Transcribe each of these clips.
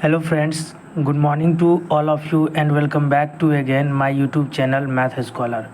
Hello friends, good morning to all of you and welcome back to again my YouTube channel math scholar.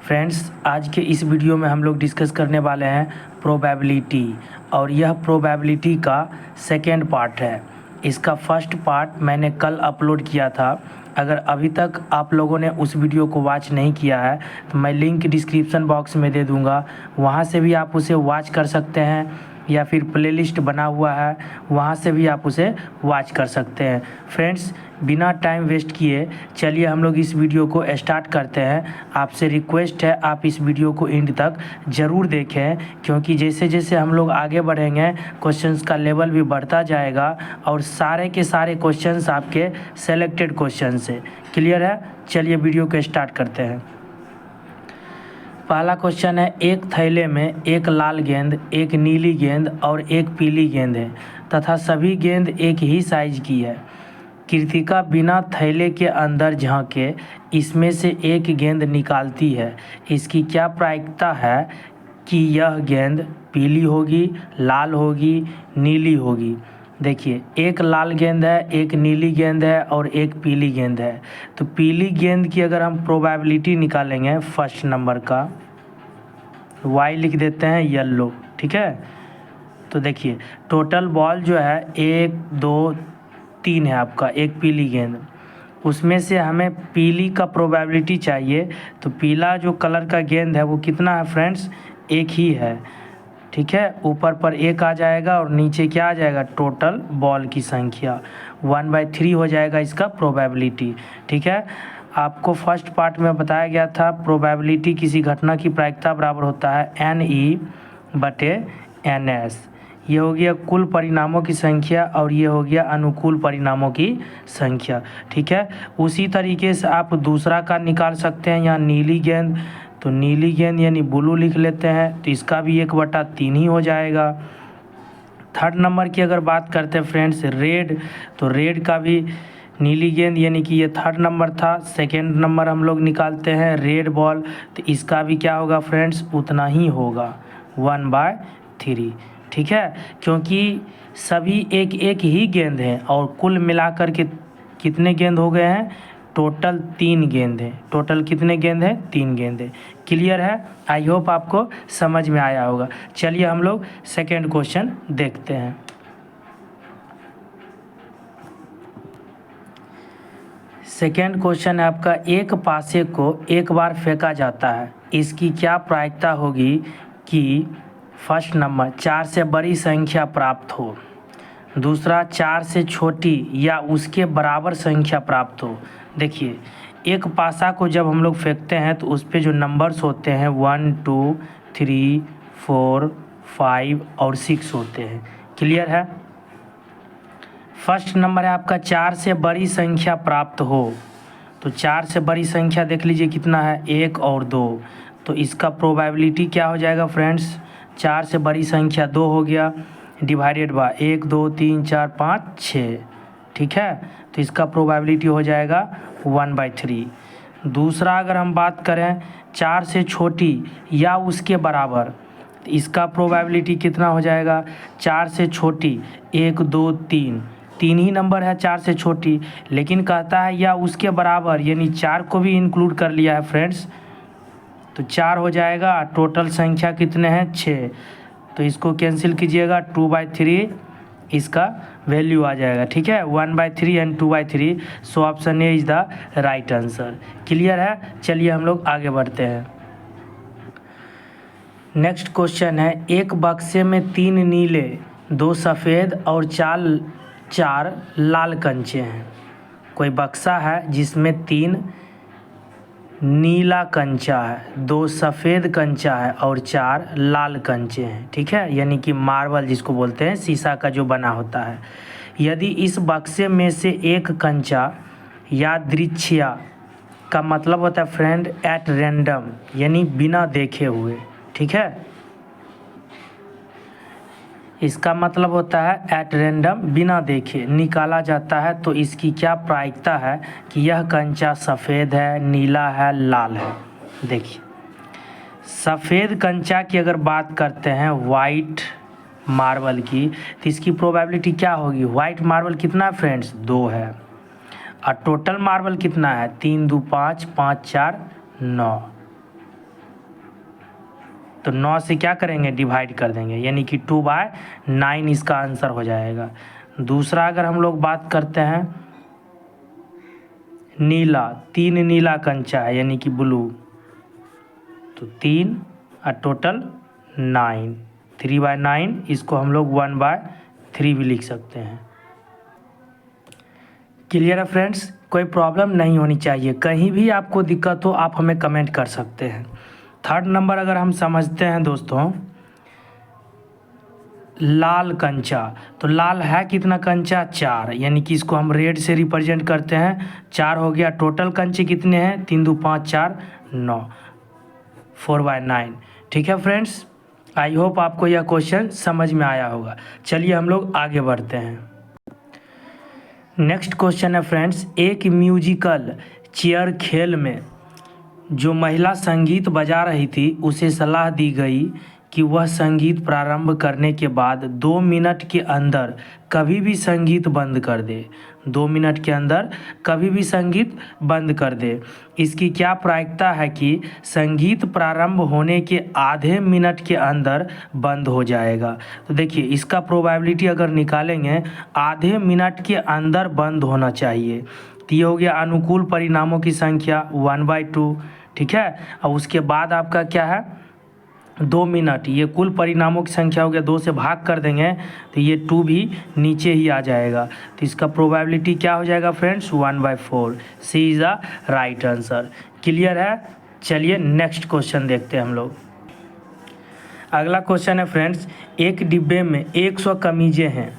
Friends, आज के इस video में हम लोग discuss करने वाले हैं प्रोबेबिलिटी, और यह प्रोबेबिलिटी का सेकेंड पार्ट है। इसका फर्स्ट पार्ट मैंने कल अपलोड किया था। अगर अभी तक आप लोगों ने उस वीडियो को वॉच नहीं किया है तो मैं लिंक डिस्क्रिप्शन बॉक्स में दे दूँगा, वहाँ से भी आप उसे वॉच कर सकते हैं, या फिर प्लेलिस्ट बना हुआ है वहाँ से भी आप उसे वॉच कर सकते हैं। फ्रेंड्स, बिना टाइम वेस्ट किए चलिए हम लोग इस वीडियो को स्टार्ट करते हैं। आपसे रिक्वेस्ट है आप इस वीडियो को एंड तक ज़रूर देखें, क्योंकि जैसे जैसे हम लोग आगे बढ़ेंगे क्वेश्चंस का लेवल भी बढ़ता जाएगा और सारे के सारे क्वेश्चंस आपके सेलेक्टेड क्वेश्चन से। क्लियर है? चलिए वीडियो को स्टार्ट करते हैं। पहला क्वेश्चन है, एक थैले में एक लाल गेंद, एक नीली गेंद और एक पीली गेंद है तथा सभी गेंद एक ही साइज की है। कृतिका बिना थैले के अंदर झांके इसमें से एक गेंद निकालती है। इसकी क्या प्रायिकता है कि यह गेंद पीली होगी, लाल होगी, नीली होगी? देखिए, एक लाल गेंद है, एक नीली गेंद है और एक पीली गेंद है। तो पीली गेंद की अगर हम प्रोबेबिलिटी निकालेंगे फर्स्ट नंबर का, वाई लिख देते हैं येलो, ठीक है। तो देखिए टोटल बॉल जो है 1 2 3 है आपका, एक पीली गेंद, उसमें से हमें पीली का प्रोबेबिलिटी चाहिए। तो पीला जो कलर का गेंद है वो कितना है फ्रेंड्स? एक ही है, ठीक है। ऊपर पर एक आ जाएगा और नीचे क्या आ जाएगा? टोटल बॉल की संख्या 1/3 हो जाएगा इसका प्रोबेबिलिटी, ठीक है। आपको फर्स्ट पार्ट में बताया गया था प्रोबेबिलिटी किसी घटना की प्रायिकता बराबर होता है NE/NS। ये हो गया कुल परिणामों की संख्या और ये हो गया अनुकूल परिणामों की संख्या, ठीक है। उसी तरीके से आप दूसरा का निकाल सकते हैं। यहाँ नीली गेंद, तो नीली गेंद यानी ब्लू लिख लेते हैं, तो इसका भी 1/3 ही हो जाएगा। थर्ड नंबर की अगर बात करते हैं फ्रेंड्स, रेड, तो रेड का भी नीली गेंद यानी कि ये थर्ड नंबर था। सेकेंड नंबर हम लोग निकालते हैं रेड बॉल, तो इसका भी क्या होगा फ्रेंड्स? उतना ही होगा, 1/3, ठीक है। क्योंकि सभी एक एक ही गेंद हैं और कुल मिलाकर के कितने गेंद हो गए हैं? टोटल 3 गेंद हैं। टोटल कितने गेंद हैं? 3 गेंद हैं। क्लियर है? आई होप आपको समझ में आया होगा। चलिए हम लोग सेकेंड क्वेश्चन देखते हैं। सेकेंड क्वेश्चन है आपका, एक पासे को एक बार फेंका जाता है, इसकी क्या प्रायिकता होगी कि फर्स्ट नंबर 4 से बड़ी संख्या प्राप्त हो, दूसरा 4 से छोटी या उसके बराबर संख्या प्राप्त हो। देखिए, एक पासा को जब हम लोग फेंकते हैं तो उस पे जो नंबर्स होते हैं 1 2 3 4 5 और 6 होते हैं। क्लियर है? फर्स्ट नंबर है आपका 4 से बड़ी संख्या प्राप्त हो, तो 4 से बड़ी संख्या देख लीजिए कितना है? 1 और 2। तो इसका प्रोबेबिलिटी क्या हो जाएगा फ्रेंड्स? 4 से बड़ी संख्या 2 हो गया, डिवाइडेड बाय 1 2 3 4 5 6, ठीक है। तो इसका प्रोबेबिलिटी हो जाएगा 1/3। दूसरा अगर हम बात करें 4 से छोटी या उसके बराबर, तो इसका प्रोबेबिलिटी कितना हो जाएगा? 4 से छोटी 1 2 3, 3 ही नंबर है 4 से छोटी, लेकिन कहता है या उसके बराबर, यानी 4 को भी इंक्लूड कर लिया है फ्रेंड्स। तो 4 हो जाएगा, टोटल संख्या कितने हैं? 6। तो इसको कैंसिल कीजिएगा, 2/3 इसका वैल्यू आ जाएगा, ठीक है। 1/3 and 2/3, so option A is the right answer. Clear है? चलिए हम लोग आगे बढ़ते हैं। नेक्स्ट क्वेश्चन है, एक बक्से में 3 नीले, 2 सफ़ेद और 4 लाल कंचे हैं। कोई बक्सा है जिसमें 3 नीला कंचा है, 2 सफ़ेद कंचा है और 4 लाल कंचे हैं, ठीक है। यानी कि मार्बल जिसको बोलते हैं, शीशा का जो बना होता है। यदि इस बक्से में से एक कंचा यादृच्छिक का मतलब होता है फ्रेंड एट रैंडम, यानी बिना देखे हुए, ठीक है। इसका मतलब होता है एट रैंडम, बिना देखे निकाला जाता है, तो इसकी क्या प्रायिकता है कि यह कंचा सफ़ेद है, नीला है, लाल है? देखिए, सफ़ेद कंचा की अगर बात करते हैं, वाइट मार्बल की, तो इसकी प्रोबेबिलिटी क्या होगी? वाइट मार्बल कितना है फ्रेंड्स? 2 है। और टोटल मार्बल कितना है? 3 2 5, 5 4 9। तो 9 से क्या करेंगे? डिवाइड कर देंगे, यानी कि 2/9 इसका आंसर हो जाएगा। दूसरा अगर हम लोग बात करते हैं नीला, 3 नीला कंचा है यानी कि ब्लू, तो 3 और टोटल 9, 3/9 इसको हम लोग 1/3 भी लिख सकते हैं। क्लियर है फ्रेंड्स? कोई प्रॉब्लम नहीं होनी चाहिए, कहीं भी आपको दिक्कत हो आप हमें कमेंट कर सकते हैं। थर्ड नंबर अगर हम समझते हैं दोस्तों, लाल कंचा, तो लाल है कितना कंचा? 4, यानी कि इसको हम रेड से रिप्रेजेंट करते हैं, 4 हो गया। टोटल कंचे कितने हैं? 3 2 5 4 9, 4/9। ठीक है फ्रेंड्स, आई होप आपको यह क्वेश्चन समझ में आया होगा। चलिए हम लोग आगे बढ़ते हैं। नेक्स्ट क्वेश्चन है फ्रेंड्स, एक म्यूजिकल चेयर खेल में जो महिला संगीत बजा रही थी उसे सलाह दी गई कि वह संगीत प्रारंभ करने के बाद 2 मिनट के अंदर कभी भी संगीत बंद कर दे। 2 मिनट के अंदर कभी भी संगीत बंद कर दे। इसकी क्या प्रायिकता है कि संगीत प्रारंभ होने के आधे मिनट के अंदर बंद हो जाएगा? तो देखिए इसका प्रोबेबिलिटी अगर निकालेंगे, आधे मिनट के अंदर बंद होना चाहिए। तो ये हो गया अनुकूल परिणामों की संख्या 1/2। ठीक है, और उसके बाद आपका क्या है? 2 मिनट, ये कुल परिणामों की संख्या हो गया, 2 से भाग कर देंगे तो ये 2 भी नीचे ही आ जाएगा। तो इसका प्रोबेबिलिटी क्या हो जाएगा friends? 1/4। C is the right answer. Clear है? चलिए नेक्स्ट क्वेश्चन देखते हैं हम लोग। अगला क्वेश्चन है फ्रेंड्स, एक डिब्बे में 100 कमीजें हैं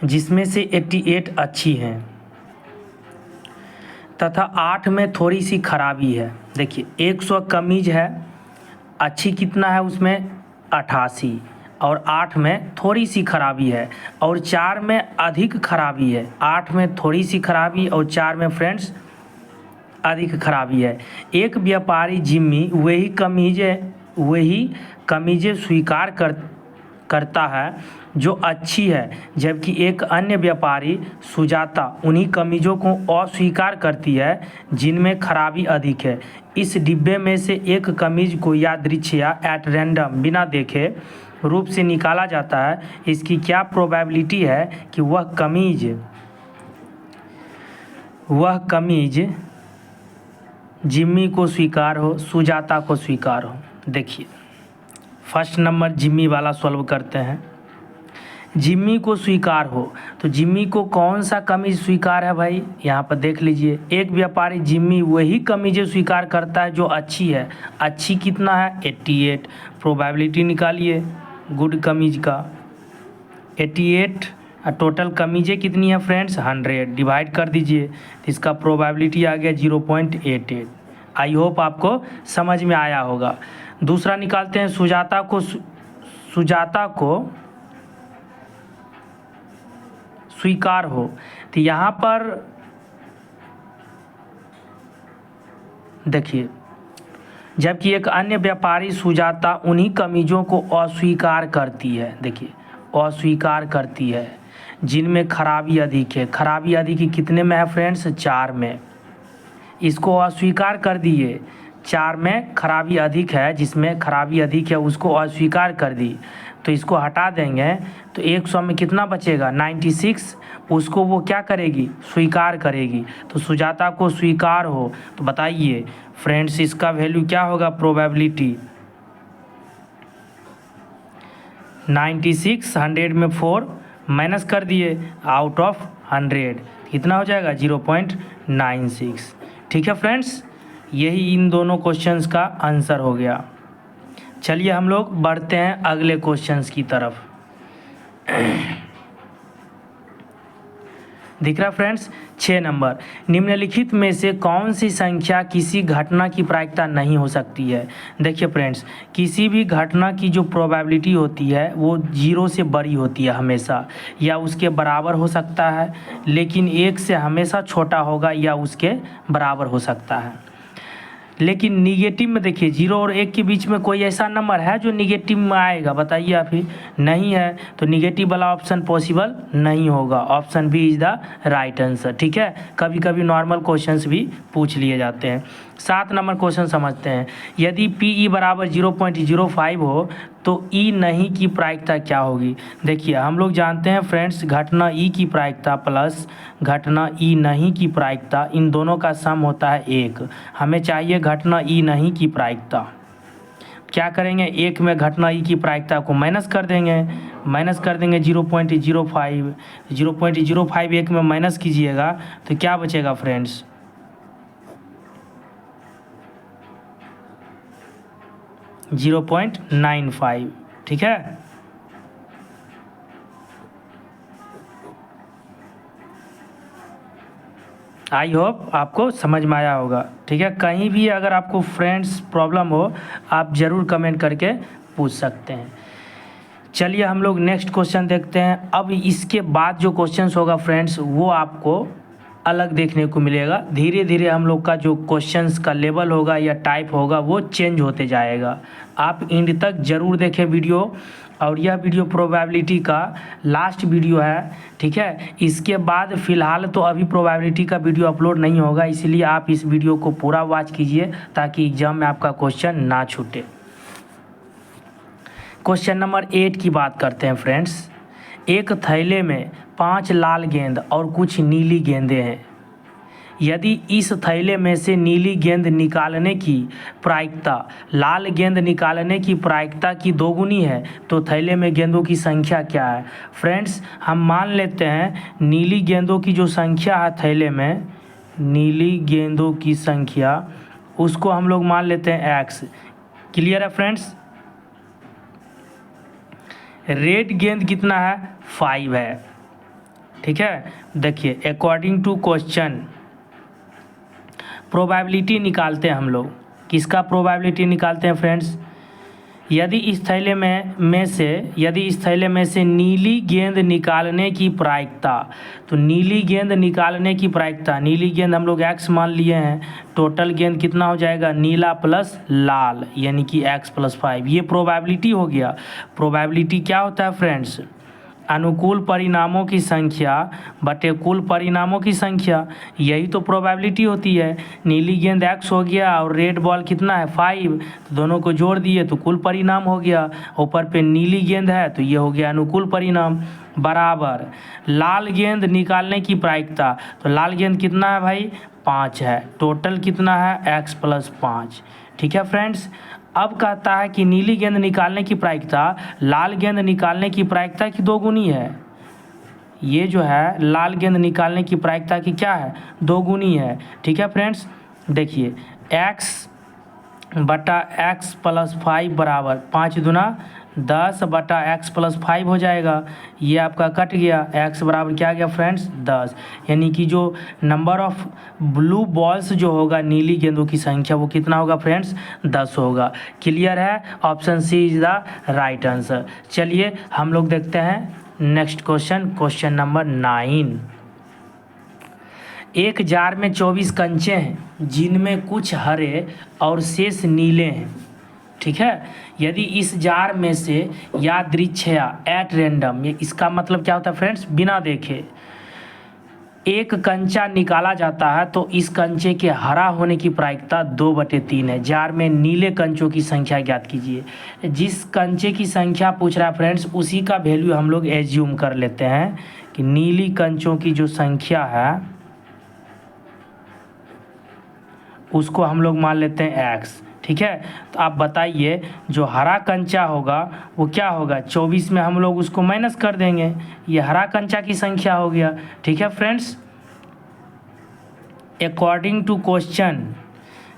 जिसमें से 88 अच्छी हैं तथा 8 में थोड़ी सी खराबी है। देखिए 100 कमीज है, अच्छी कितना है उसमें? 88, और 8 में थोड़ी सी खराबी है, और 4 में अधिक खराबी है। 8 में थोड़ी सी खराबी और 4 में फ्रेंड्स अधिक खराबी है। एक व्यापारी जिम्मी वही कमीजें स्वीकार करता है जो अच्छी है, जबकि एक अन्य व्यापारी सुजाता उन्हीं कमीजों को अस्वीकार करती है जिनमें खराबी अधिक है। इस डिब्बे में से एक कमीज को यादृच्छिक एट रैंडम बिना देखे रूप से निकाला जाता है। इसकी क्या प्रोबेबिलिटी है कि वह कमीज जिम्मी को स्वीकार हो, सुजाता को स्वीकार हो? देखिए फर्स्ट नंबर जिम्मी वाला सॉल्व करते हैं। जिम्मी को स्वीकार हो, तो जिम्मी को कौन सा कमीज स्वीकार है भाई? यहाँ पर देख लीजिए, एक व्यापारी जिम्मी वही कमीजें स्वीकार करता है जो अच्छी है। अच्छी कितना है? 88। प्रोबेबिलिटी निकालिए गुड कमीज का, 88 और टोटल कमीजें कितनी है फ्रेंड्स? 100। डिवाइड कर दीजिए, तो इसका प्रोबेबिलिटी आ गया 0.88। आई होप आपको समझ में आया होगा। दूसरा निकालते हैं, सुजाता को स्वीकार हो, तो यहाँ पर देखिए, जबकि एक अन्य व्यापारी सुजाता उन्हीं कमीजों को अस्वीकार करती है। देखिए अस्वीकार करती है जिनमें खराबी अधिक है। खराबी अधिक कितने में है फ्रेंड्स? 4 में। इसको अस्वीकार कर दिए, 4 में खराबी अधिक है, जिसमें खराबी अधिक है उसको अस्वीकार कर दी, तो इसको हटा देंगे तो 100 में कितना बचेगा? 96। उसको वो क्या करेगी? स्वीकार करेगी। तो सुजाता को स्वीकार हो, तो बताइए फ्रेंड्स इसका वैल्यू क्या होगा? प्रोबेबिलिटी 96, 100 में 4 माइनस कर दिए, आउट ऑफ 100 कितना हो जाएगा? 0.96। ठीक है फ्रेंड्स, यही इन दोनों क्वेश्चंस का आंसर हो गया। चलिए हम लोग बढ़ते हैं अगले क्वेश्चंस की तरफ। दिख रहा फ्रेंड्स? 6 नंबर, निम्नलिखित में से कौन सी संख्या किसी घटना की प्रायिकता नहीं हो सकती है? देखिए फ्रेंड्स, किसी भी घटना की जो प्रोबेबिलिटी होती है वो 0 से बड़ी होती है हमेशा, या उसके बराबर हो सकता है, लेकिन 1 से हमेशा छोटा होगा या उसके बराबर हो सकता है। लेकिन निगेटिव में देखिए 0 और 1 के बीच में कोई ऐसा नंबर है जो निगेटिव में आएगा, बताइए आप ही। नहीं है, तो निगेटिव वाला ऑप्शन पॉसिबल नहीं होगा। Option B is the right answer. ठीक है, कभी कभी नॉर्मल क्वेश्चंस भी पूछ लिए जाते हैं। 7 नंबर क्वेश्चन समझते हैं। यदि PE बराबर 0.05 हो तो E नहीं की प्रायिकता क्या होगी। देखिए हम लोग जानते हैं फ्रेंड्स, घटना E की प्रायिकता प्लस घटना E नहीं की प्रायिकता, इन दोनों का सम होता है 1। हमें चाहिए घटना E नहीं की प्रायिकता। क्या करेंगे, 1 में घटना E की प्रायिकता को माइनस कर देंगे। 0.05, 0.05 1 में माइनस कीजिएगा तो क्या बचेगा फ्रेंड्स, 0.95। ठीक है, आई होप आपको समझ में आया होगा। ठीक है, कहीं भी अगर आपको फ्रेंड्स प्रॉब्लम हो आप ज़रूर कमेंट करके पूछ सकते हैं। चलिए हम लोग नेक्स्ट क्वेश्चन देखते हैं। अब इसके बाद जो क्वेश्चंस होगा फ्रेंड्स वो आपको अलग देखने को मिलेगा। धीरे धीरे हम लोग का जो क्वेश्चंस का लेवल होगा या टाइप होगा वो चेंज होते जाएगा। आप एंड तक ज़रूर देखें वीडियो, और यह वीडियो प्रोबेबिलिटी का लास्ट वीडियो है। ठीक है, इसके बाद फ़िलहाल तो अभी प्रोबेबिलिटी का वीडियो अपलोड नहीं होगा, इसलिए आप इस वीडियो को पूरा वॉच कीजिए ताकि एग्ज़ाम में आपका क्वेश्चन ना छूटे। क्वेश्चन नंबर 8 की बात करते हैं फ्रेंड्स। एक थैले में 5 लाल गेंद और कुछ नीली गेंदें हैं। यदि इस थैले में से नीली गेंद निकालने की प्रायिकता लाल गेंद निकालने की प्रायिकता की दोगुनी है तो थैले में गेंदों की संख्या क्या है। फ्रेंड्स हम मान लेते हैं नीली गेंदों की जो संख्या है थैले में, नीली गेंदों की संख्या उसको हम लोग मान लेते हैं x। क्लियर है फ्रेंड्स। रेड गेंद कितना है, 5 है। ठीक है, देखिए अकॉर्डिंग टू क्वेश्चन प्रोबेबिलिटी निकालते हैं हम लोग। किसका प्रोबेबिलिटी निकालते हैं फ्रेंड्स, यदि इस थैले में से नीली गेंद निकालने की प्रायिकता, तो नीली गेंद निकालने की प्रायिकता, नीली गेंद हम लोग x मान लिए हैं, टोटल गेंद कितना हो जाएगा, नीला प्लस लाल यानी कि x + 5। ये प्रोबेबिलिटी हो गया। प्रोबेबिलिटी क्या होता है फ्रेंड्स, अनुकूल परिणामों की संख्या बटे कुल परिणामों की संख्या, यही तो प्रोबेबिलिटी होती है। नीली गेंद x हो गया और रेड बॉल कितना है 5, तो दोनों को जोड़ दिए तो कुल परिणाम हो गया। ऊपर पे नीली गेंद है तो ये हो गया अनुकूल परिणाम, बराबर लाल गेंद निकालने की प्रायिकता, तो लाल गेंद कितना है भाई 5 है, टोटल कितना है x + 5। ठीक है फ्रेंड्स, अब कहता है कि नीली गेंद निकालने की प्रायिकता लाल गेंद निकालने की प्रायिकता की दोगुनी है। ये जो है लाल गेंद निकालने की प्रायिकता की क्या है, दोगुनी है। ठीक है फ्रेंड्स, देखिए x बटा x + 5 बराबर 5 दूना 10 बटा x + 5 हो जाएगा। ये आपका कट गया, x बराबर क्या आ गया फ्रेंड्स 10, यानी कि जो नंबर ऑफ ब्लू बॉल्स जो होगा नीली गेंदों की संख्या वो कितना होगा फ्रेंड्स 10 होगा। क्लियर है, option C is the right answer. चलिए हम लोग देखते हैं नेक्स्ट क्वेश्चन, क्वेश्चन नंबर 9। एक जार में 24 कंचे हैं जिनमें कुछ हरे और शेष नीले हैं। ठीक है, यदि इस जार में से यादृच्छया एट रैंडम, ये इसका मतलब क्या होता है फ्रेंड्स, बिना देखे एक कंचा निकाला जाता है तो इस कंचे के हरा होने की प्रायिकता 2/3 है। जार में नीले कंचों की संख्या ज्ञात कीजिए। जिस कंचे की संख्या पूछ रहा है फ्रेंड्स उसी का वैल्यू हम लोग एज्यूम कर लेते हैं कि नीली कंचों की जो संख्या है उसको हम लोग मान लेते हैं x। ठीक है, तो आप बताइए जो हरा कंचा होगा वो क्या होगा, 24 में हम लोग उसको माइनस कर देंगे, ये हरा कंचा की संख्या हो गया। ठीक है फ्रेंड्स, अकॉर्डिंग टू क्वेश्चन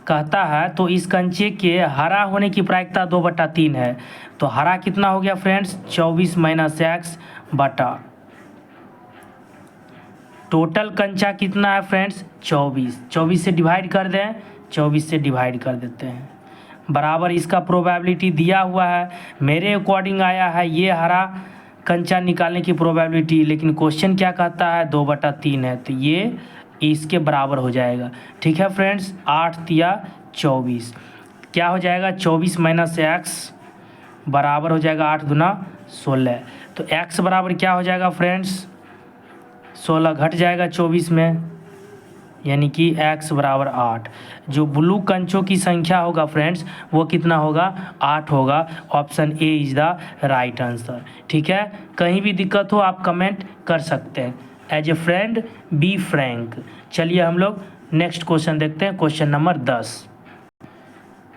कहता है तो इस कंचे के हरा होने की प्रायिकता 2/3 है, तो हरा कितना हो गया फ्रेंड्स 24 - x बटा टोटल कंचा कितना है फ्रेंड्स 24, 24 से डिवाइड कर दें, 24 से डिवाइड कर देते हैं, बराबर इसका प्रोबेबिलिटी दिया हुआ है। मेरे अकॉर्डिंग आया है ये हरा कंचा निकालने की प्रोबेबिलिटी, लेकिन क्वेश्चन क्या कहता है 2/3 है, तो ये इसके बराबर हो जाएगा। ठीक है फ्रेंड्स, 8 × 24। क्या हो जाएगा 24 माइनस एक्स बराबर हो जाएगा 8 दूना 16। तो x बराबर क्या हो जाएगा फ्रेंड्स 16 घट जाएगा 24 में, यानी कि x बराबर 8। जो ब्लू कंचों की संख्या होगा फ्रेंड्स वो कितना होगा 8 होगा। Option A is the right answer. ठीक है, कहीं भी दिक्कत हो आप कमेंट कर सकते हैं। As a friend be frank. चलिए हम लोग नेक्स्ट क्वेश्चन देखते हैं, क्वेश्चन नंबर 10।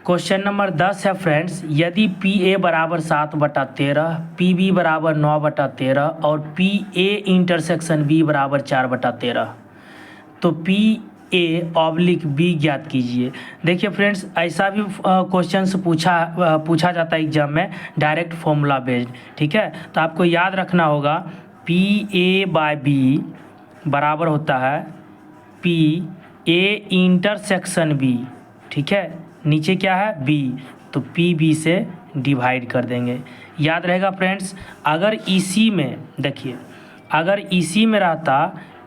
क्वेश्चन नंबर 10 है फ्रेंड्स, यदि पी ए बराबर 7/13, पी बी बराबर 9/13 और पी ए इंटरसेक्शन बी बराबर 4/13, तो पी ए ऑब्लिक बी ज्ञात कीजिए। देखिए फ्रेंड्स, ऐसा भी क्वेश्चन पूछा जाता है एग्जाम में, डायरेक्ट फॉर्मूला बेस्ड। ठीक है, तो आपको याद रखना होगा पी ए बाय बी बराबर होता है पी ए इंटरसेक्शन बी। ठीक है, नीचे क्या है बी, तो पी बी से डिवाइड कर देंगे। याद रहेगा फ्रेंड्स, अगर इसी में देखिए, अगर इसी में रहता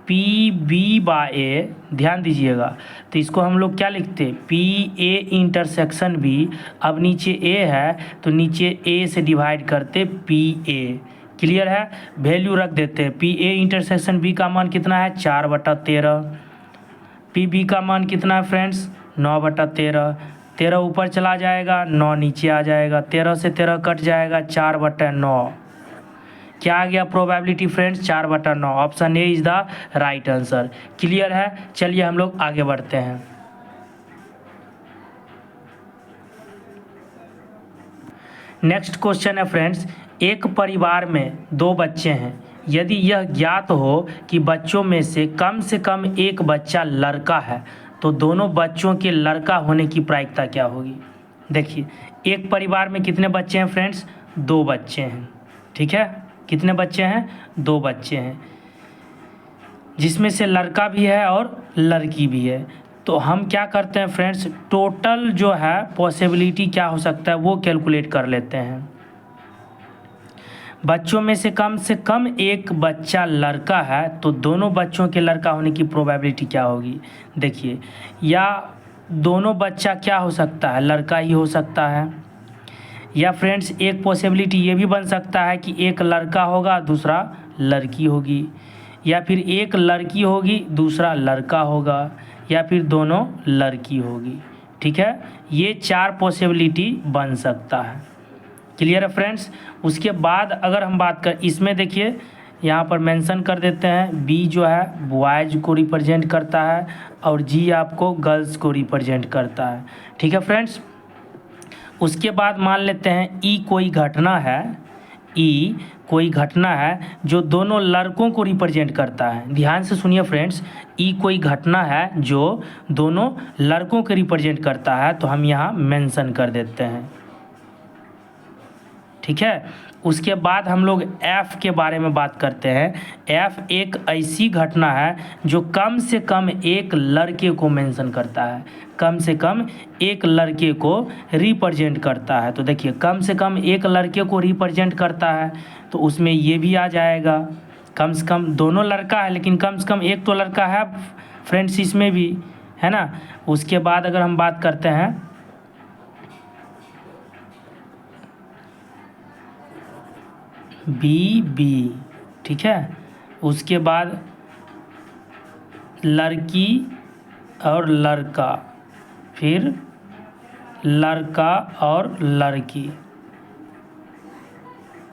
पी बी बाय ए, ध्यान दीजिएगा, तो इसको हम लोग क्या लिखते पी ए इंटरसेक्शन बी। अब नीचे ए है तो नीचे ए से डिवाइड करते पी ए। क्लियर है, वैल्यू रख देते हैं। पी ए इंटरसेक्शन बी का मान कितना है 4/13, पी बी का मान कितना है फ्रेंड्स 9/13। 13 ऊपर चला जाएगा 9 नीचे आ जाएगा, 13 से 13 कट जाएगा 4/9। क्या आ गया probability friends 4/9। Option A is the right answer. Clear है, चलिए हम लोग आगे बढ़ते हैं। नेक्स्ट क्वेश्चन है फ्रेंड्स, एक परिवार में 2 बच्चे हैं, यदि यह ज्ञात हो कि बच्चों में से कम एक बच्चा लड़का है तो दोनों बच्चों के लड़का होने की प्रायिकता क्या होगी। देखिए, एक परिवार में कितने बच्चे हैं फ्रेंड्स 2 बच्चे हैं। ठीक है, कितने बच्चे हैं 2 बच्चे हैं, जिसमें से लड़का भी है और लड़की भी है। तो हम क्या करते हैं फ्रेंड्स, टोटल जो है पॉसिबिलिटी क्या हो सकता है वो कैलकुलेट कर लेते हैं। बच्चों में से कम एक बच्चा लड़का है तो दोनों बच्चों के लड़का होने की प्रोबेबिलिटी क्या होगी। देखिए, या दोनों बच्चा क्या हो सकता है लड़का ही हो सकता है, या फ्रेंड्स एक पॉसिबिलिटी ये भी बन सकता है कि एक लड़का होगा दूसरा लड़की होगी, या फिर एक लड़की होगी दूसरा लड़का होगा, या फिर दोनों लड़की होगी। ठीक है, ये 4 पॉसिबिलिटी बन सकता है। क्लियर है फ्रेंड्स। उसके बाद अगर हम बात कर, इसमें देखिए यहाँ पर मेंशन कर देते हैं, बी जो है बॉयज़ को रिप्रेजेंट करता है और जी आपको गर्ल्स को रिप्रेजेंट करता है। ठीक है फ्रेंड्स, उसके बाद मान लेते हैं ई कोई घटना है, ई कोई घटना है जो दोनों लड़कों को रिप्रेजेंट करता है। ध्यान से सुनिए फ्रेंड्स, ई कोई घटना है जो दोनों लड़कों को रिप्रेजेंट करता है, तो हम यहाँ मेंशन कर देते हैं। ठीक है, उसके बाद हम लोग एफ़ के बारे में बात करते हैं। एफ़ एक ऐसी घटना है जो कम से कम एक लड़के को मेंशन करता है, कम से कम एक लड़के को रिप्रेजेंट करता है। तो देखिए, कम से कम एक लड़के को रिप्रेजेंट करता है तो उसमें ये भी आ जाएगा। कम से कम दोनों लड़का है लेकिन कम से कम एक तो लड़का है फ्रेंड्स इसमें भी, है ना। उसके बाद अगर हम बात करते हैं बी बी, ठीक है, उसके बाद लड़की और लड़का, फिर लड़का और लड़की,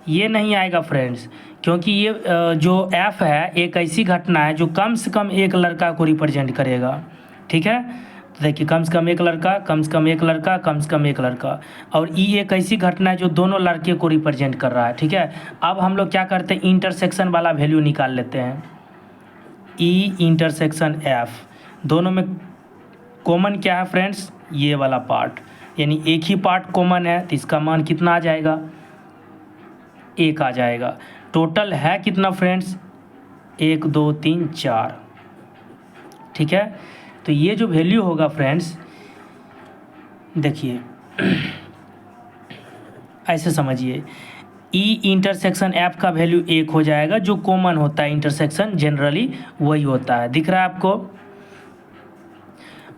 ये नहीं आएगा फ्रेंड्स, क्योंकि ये जो एफ है एक ऐसी घटना है जो कम से कम एक लड़का को रिप्रेजेंट करेगा। ठीक है, तो देखिए कम से कम एक लड़का, कम से कम एक लड़का, कम से कम एक लड़का, और ई एक ऐसी घटना है जो दोनों लड़के को रिप्रेजेंट कर रहा है। ठीक है, अब हम लोग क्या करते हैं, इंटरसेक्शन वाला वैल्यू निकाल लेते हैं। ई इंटरसेक्शन एफ, दोनों में कॉमन क्या है फ्रेंड्स, ये वाला पार्ट, यानी एक ही पार्ट कॉमन है तो इसका मान कितना आ जाएगा, 1 आ जाएगा। टोटल है कितना फ्रेंड्स, 1 2 3 4। ठीक है, तो ये जो वैल्यू होगा फ्रेंड्स, देखिए ऐसे समझिए, ई इंटरसेक्शन एफ का वैल्यू 1 हो जाएगा, जो कॉमन होता है इंटरसेक्शन जनरली वही होता है। दिख रहा है आपको।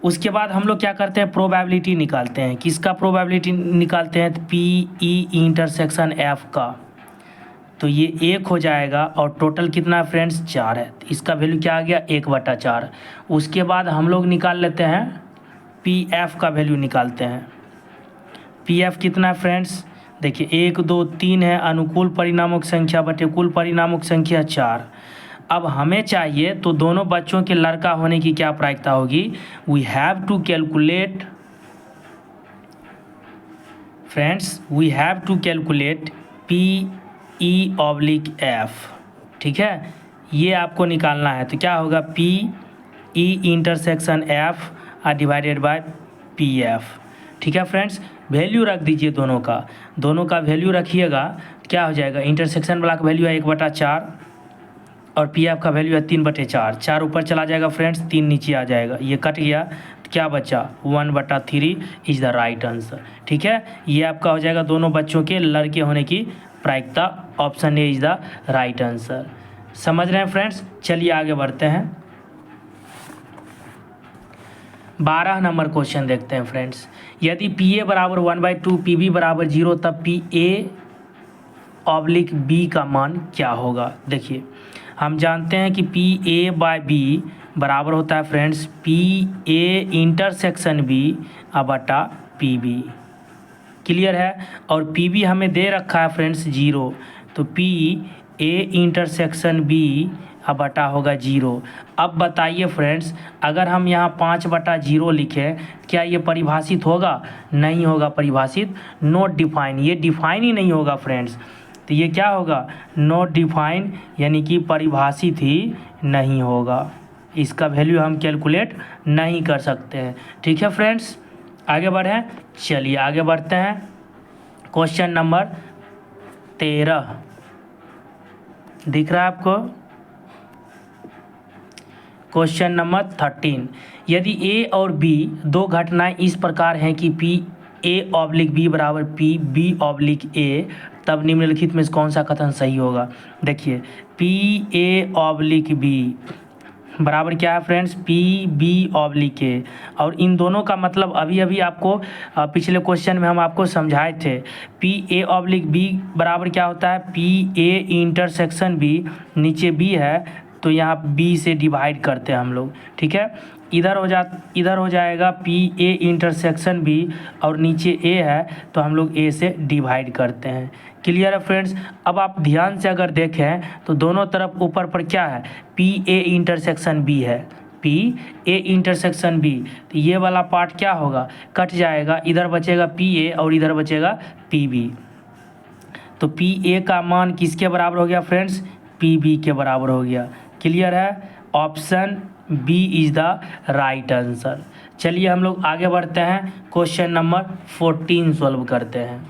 उसके बाद हम लोग क्या करते हैं, प्रोबेबिलिटी निकालते हैं। किसका प्रोबेबिलिटी निकालते हैं, पी ई इंटरसेक्शन एफ का। तो ये 1 हो जाएगा और टोटल कितना है फ्रेंड्स, 4 है। तो इसका वैल्यू क्या आ गया, 1/4। उसके बाद हम लोग निकाल लेते हैं पी एफ का वैल्यू निकालते हैं। पी एफ कितना है फ्रेंड्स, देखिए 1 2 3 है, अनुकूल परिणामों की संख्या बटे कुल परिणामों की संख्या 4। अब हमें चाहिए तो दोनों बच्चों के लड़का होने की क्या प्रायिकता होगी, we have to calculate friends, we have to calculate P E oblique F. ठीक है, ये आपको निकालना है। तो क्या होगा, P E intersection F divided by P F. ठीक है फ्रेंड्स, वैल्यू रख दीजिए दोनों का वैल्यू रखिएगा। क्या हो जाएगा, इंटरसेक्शन वाला का वैल्यू है 1/4 और पी एफ का वैल्यू है 3/4। 4 ऊपर चला जाएगा फ्रेंड्स, 3 नीचे आ जाएगा, ये कट गया। तो क्या बचा, 1/3 इज़ द राइट आंसर। ठीक है, ये आपका हो जाएगा दोनों बच्चों के लड़के होने की प्रायिकता। Option A is the right answer. समझ रहे हैं फ्रेंड्स, चलिए आगे बढ़ते हैं। 12 नंबर क्वेश्चन देखते हैं फ्रेंड्स। यदि पी ए बराबर 1/2, पी बी बराबर 0, तब पी ए ऑब्लिक बी का मान क्या होगा। देखिए, हम जानते हैं कि पी ए बाय बी बराबर होता है friends P A intersection B बटा पी बी। क्लियर है, और पी बी हमें दे रखा है फ्रेंड्स 0, तो पी ए इंटरसेक्शन बी बटा होगा 0। अब बताइए फ्रेंड्स, अगर हम यहाँ 5/0 लिखें, क्या ये परिभाषित होगा, नहीं होगा परिभाषित, नॉट डिफाइन, ये डिफाइन ही नहीं होगा फ्रेंड्स। तो ये क्या होगा, नॉट डिफाइन, यानी कि परिभाषित ही नहीं होगा। इसका वैल्यू हम कैलकुलेट नहीं कर सकते हैं। ठीक है फ्रेंड्स, आगे बढ़ें, चलिए आगे बढ़ते हैं। क्वेश्चन नंबर 13 दिख रहा है आपको। क्वेश्चन नंबर 13, यदि ए और बी दो घटनाएं इस प्रकार हैं कि पी ए ऑब्लिक बी बराबर पी बी ऑब्लिक ए, तब निम्नलिखित में से कौन सा कथन सही होगा। देखिए, पी ए ऑब्लिक बी बराबर क्या है friends, P B oblique A, और इन दोनों का मतलब अभी अभी आपको पिछले क्वेश्चन में हम आपको समझाए थे। पी ए ऑब्लिक बी बराबर क्या होता है, पी ए इंटरसेक्शन बी, नीचे बी है तो यहाँ बी से डिवाइड करते हैं हम लोग। ठीक है, इधर हो जाएगा पी ए इंटरसेक्शन बी और नीचे ए है तो हम लोग ए से डिवाइड करते हैं। क्लियर है फ्रेंड्स। अब आप ध्यान से अगर देखें तो दोनों तरफ ऊपर पर क्या है, पी ए इंटरसेक्शन बी है, पी ए इंटरसेक्शन बी, तो ये वाला पार्ट क्या होगा, कट जाएगा, इधर बचेगा पी ए और इधर बचेगा पी बी। तो पी ए का मान किसके बराबर हो गया फ्रेंड्स, पी बी के बराबर हो गया। क्लियर है, option B is the right answer. चलिए हम लोग आगे बढ़ते हैं, क्वेश्चन नंबर 14 सॉल्व करते हैं।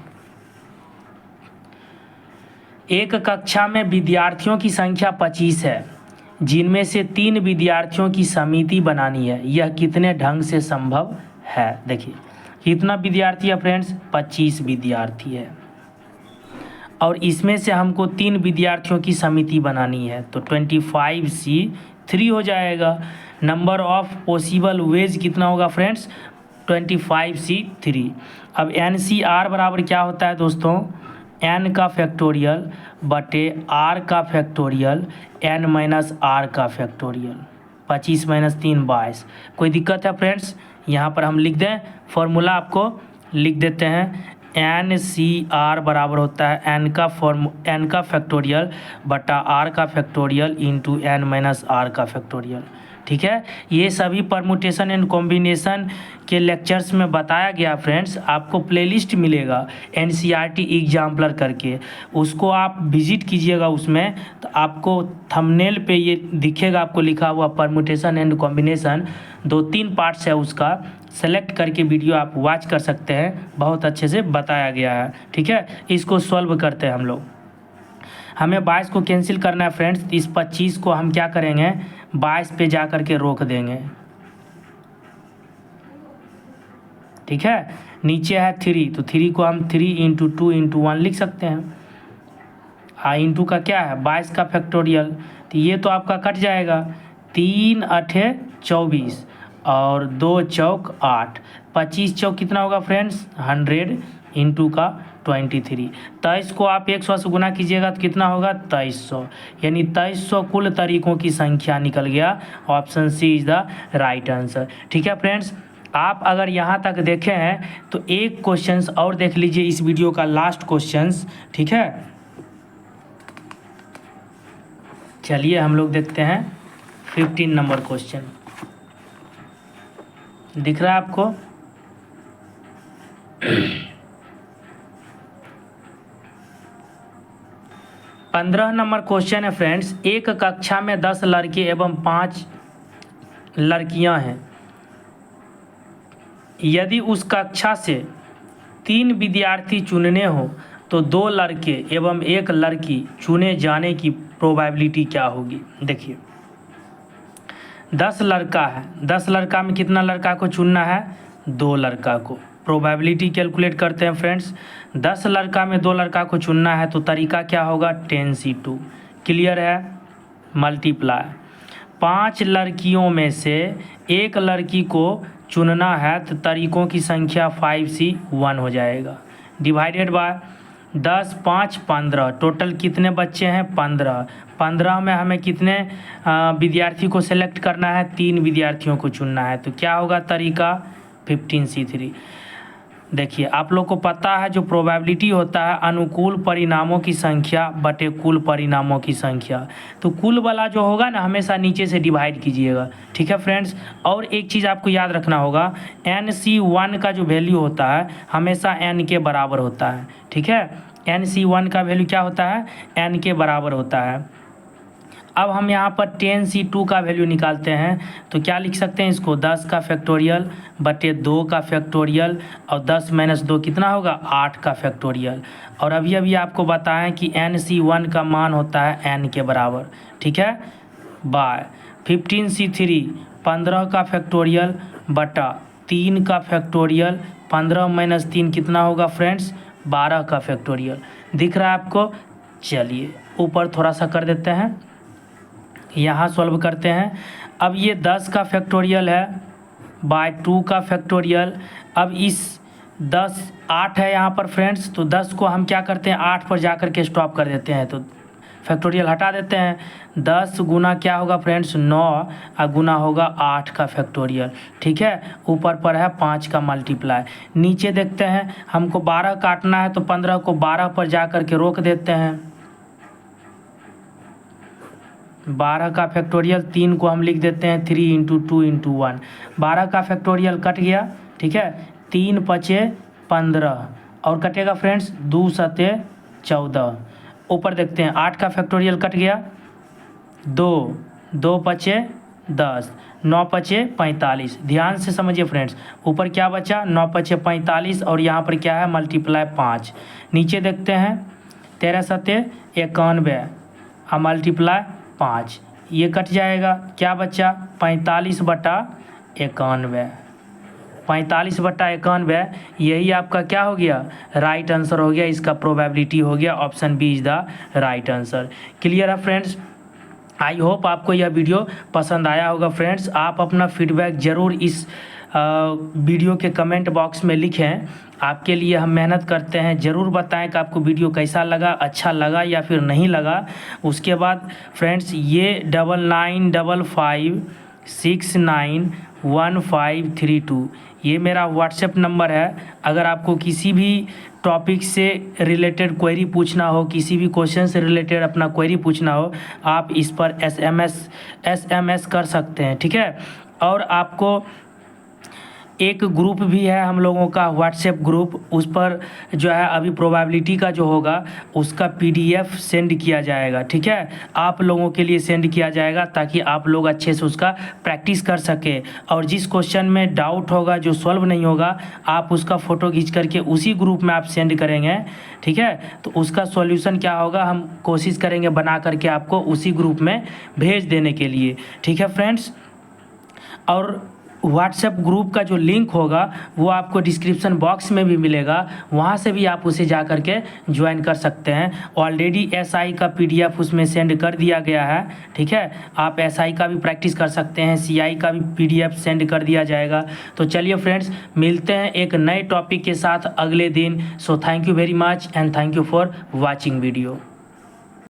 एक कक्षा में विद्यार्थियों की संख्या 25 है, जिनमें से 3 विद्यार्थियों की समिति बनानी है, यह कितने ढंग से संभव है। देखिए, कितना विद्यार्थी है फ्रेंड्स, 25 विद्यार्थी है, और इसमें से हमको 3 विद्यार्थियों की समिति बनानी है, तो 25C3 हो जाएगा। नंबर ऑफ पॉसिबल वेज कितना होगा फ्रेंड्स, 25C3। अब NCR बराबर क्या होता है दोस्तों, n का फैक्टोरियल बटे r का फैक्टोरियल n माइनस r का फैक्टोरियल, 25 - 3 22। कोई दिक्कत है फ्रेंड्स, यहाँ पर हम लिख दें, फॉर्मूला आपको लिख देते हैं। NCR बराबर होता है n का फैक्टोरियल बटा r का factorial into n minus r का फैक्टोरियल। ठीक है, ये सभी परमुटेशन एंड कॉम्बिनेशन के लेक्चर्स में बताया गया फ्रेंड्स। आपको प्लेलिस्ट मिलेगा NCERT एग्जाम्पलर करके, उसको आप विजिट कीजिएगा, उसमें तो आपको थंबनेल पे ये दिखेगा, आपको लिखा हुआ परमुटेशन एंड कॉम्बिनेशन, 2-3 पार्ट्स है उसका, सेलेक्ट करके वीडियो आप वॉच कर सकते हैं, बहुत अच्छे से बताया गया है। ठीक है, इसको सॉल्व करते हैं हम लोग। हमें 22 को कैंसिल करना है फ्रेंड्स, इस 25 को हम क्या करेंगे, 22 पे जा कर के रोक देंगे। ठीक है, नीचे है 3, तो 3 को हम 3 × 2 × 1 लिख सकते हैं। इंटू का क्या है, 22 का फैक्टोरियल, तो ये तो आपका कट जाएगा, 3 × 8 = 24 और 2 चौक 8, 25 चौक कितना होगा फ्रेंड्स 100 इंटू का 23। 23 को आप 100 से गुना कीजिएगा तो कितना होगा 2300, यानी 2300 कुल तरीकों की संख्या निकल गया। Option C is the right answer. ठीक है फ्रेंड्स, आप अगर यहाँ तक देखे हैं तो एक क्वेश्चंस और देख लीजिए, इस वीडियो का लास्ट क्वेश्चंस। ठीक है, चलिए हम लोग देखते हैं 15 नंबर क्वेश्चन। दिख रहा है आपको? 15 नंबर क्वेश्चन है फ्रेंड्स। एक कक्षा में 10 लड़के एवं 5 लड़कियां हैं। यदि उस कक्षा से 3 विद्यार्थी चुनने हो तो 2 लड़के एवं 1 लड़की चुने जाने की प्रोबेबिलिटी क्या होगी? देखिए 10 लड़का है, 10 लड़का में कितना लड़का को चुनना है? 2 लड़का को। प्रोबेबिलिटी कैलकुलेट करते हैं फ्रेंड्स। 10 लड़का में 2 लड़का को चुनना है तो तरीका क्या होगा? 10C2। क्लियर है? मल्टीप्लाई। 5 लड़कियों में से 1 लड़की को चुनना है तो तरीकों की संख्या 5C1 हो जाएगा। डिवाइडेड बाय 10 5 15, टोटल कितने बच्चे हैं? 15। 15 में हमें कितने विद्यार्थी को सेलेक्ट करना है? 3 विद्यार्थियों को चुनना है, तो क्या होगा तरीका? 15C3। देखिए आप लोग को पता है जो प्रोबेबिलिटी होता है अनुकूल परिणामों की संख्या बटे कुल परिणामों की संख्या, तो कुल वाला जो होगा ना हमेशा नीचे से डिवाइड कीजिएगा। ठीक है फ्रेंड्स, और एक चीज़ आपको याद रखना होगा, NC1 का जो वैल्यू होता है हमेशा n के बराबर होता है। ठीक है, NC1 का वैल्यू क्या होता है? n के बराबर होता है। अब हम यहाँ पर 10C2 का वैल्यू निकालते हैं तो क्या लिख सकते हैं इसको? 10 का फैक्टोरियल बटे 2 का फैक्टोरियल, और 10 - 2 कितना होगा? 8 का फैक्टोरियल। और अभी अभी आपको बताएं कि NC1 का मान होता है n के बराबर। ठीक है, बाय 15C3 15 का फैक्टोरियल बटा 3 का फैक्टोरियल, 15 - 3 कितना होगा फ्रेंड्स? 12 का फैक्टोरियल। दिख रहा है आपको? चलिए ऊपर थोड़ा सा कर देते हैं, यहाँ सॉल्व करते हैं। अब ये 10 का फैक्टोरियल है बाय 2 का फैक्टोरियल। अब इस 10 8 है यहाँ पर फ्रेंड्स, तो 10 को हम क्या करते हैं 8 पर जा कर के स्टॉप कर देते हैं, तो फैक्टोरियल हटा देते हैं। 10 गुना क्या होगा फ्रेंड्स? 9, और गुना होगा 8 का फैक्टोरियल। ठीक है, ऊपर पर है 5 का मल्टीप्लाई। नीचे देखते हैं हमको 12 काटना है तो 15 को 12 पर जा कर के रोक देते हैं। 12 का फैक्टोरियल 3 को हम लिख देते हैं 3 × 2 × 1। 12 का फैक्टोरियल कट गया। ठीक है, 3 × 5 = 15 और कटेगा फ्रेंड्स 2 × 7 = 14। ऊपर देखते हैं 8 का फैक्टोरियल कट गया, 2 2 × 5 = 10, 9 × 5 = 45। ध्यान से समझिए फ्रेंड्स, ऊपर क्या बचा? 9 × 5 = 45 और यहाँ पर क्या है? मल्टीप्लाई 5। नीचे देखते हैं 13 × 7 = 91 और मल्टीप्लाई 5, ये कट जाएगा। क्या बचा? 45/91। 45/91 यही आपका क्या हो गया? राइट आंसर हो गया। इसका प्रोबेबिलिटी हो गया option B is the right answer. Clear है फ्रेंड्स? आई होप आपको यह वीडियो पसंद आया होगा फ्रेंड्स। आप अपना फीडबैक ज़रूर इस वीडियो के कमेंट बॉक्स में लिखें। आपके लिए हम मेहनत करते हैं। ज़रूर बताएं कि आपको वीडियो कैसा लगा, अच्छा लगा या फिर नहीं लगा। उसके बाद फ्रेंड्स ये 9955691532 ये मेरा व्हाट्सएप नंबर है। अगर आपको किसी भी टॉपिक से रिलेटेड क्वेरी पूछना हो, किसी भी क्वेश्चन से रिलेटेड अपना क्वेरी पूछना हो, आप इस पर एसएमएस कर सकते हैं। ठीक है, और आपको एक ग्रुप भी है हम लोगों का, व्हाट्सएप ग्रुप, उस पर जो है अभी प्रोबेबिलिटी का जो होगा उसका PDF सेंड किया जाएगा। ठीक है, आप लोगों के लिए सेंड किया जाएगा ताकि आप लोग अच्छे से उसका प्रैक्टिस कर सके, और जिस क्वेश्चन में डाउट होगा, जो सॉल्व नहीं होगा, आप उसका फ़ोटो खींच करके उसी ग्रुप में आप सेंड करेंगे। ठीक है, तो उसका सॉल्यूशन क्या होगा हम कोशिश करेंगे बना करके आपको उसी ग्रुप में भेज देने के लिए। ठीक है फ्रेंड्स, और व्हाट्सएप ग्रुप का जो लिंक होगा वो आपको डिस्क्रिप्शन बॉक्स में भी मिलेगा, वहाँ से भी आप उसे जा कर के ज्वाइन कर सकते हैं। ऑलरेडी एसआई का पीडीएफ उसमें सेंड कर दिया गया है, ठीक है। आप एसआई का भी प्रैक्टिस कर सकते हैं, सीआई का भी पीडीएफ सेंड कर दिया जाएगा। तो चलिए फ्रेंड्स, मिलते हैं एक नए टॉपिक के साथ अगले दिन। So thank you very much and thank you for watching video.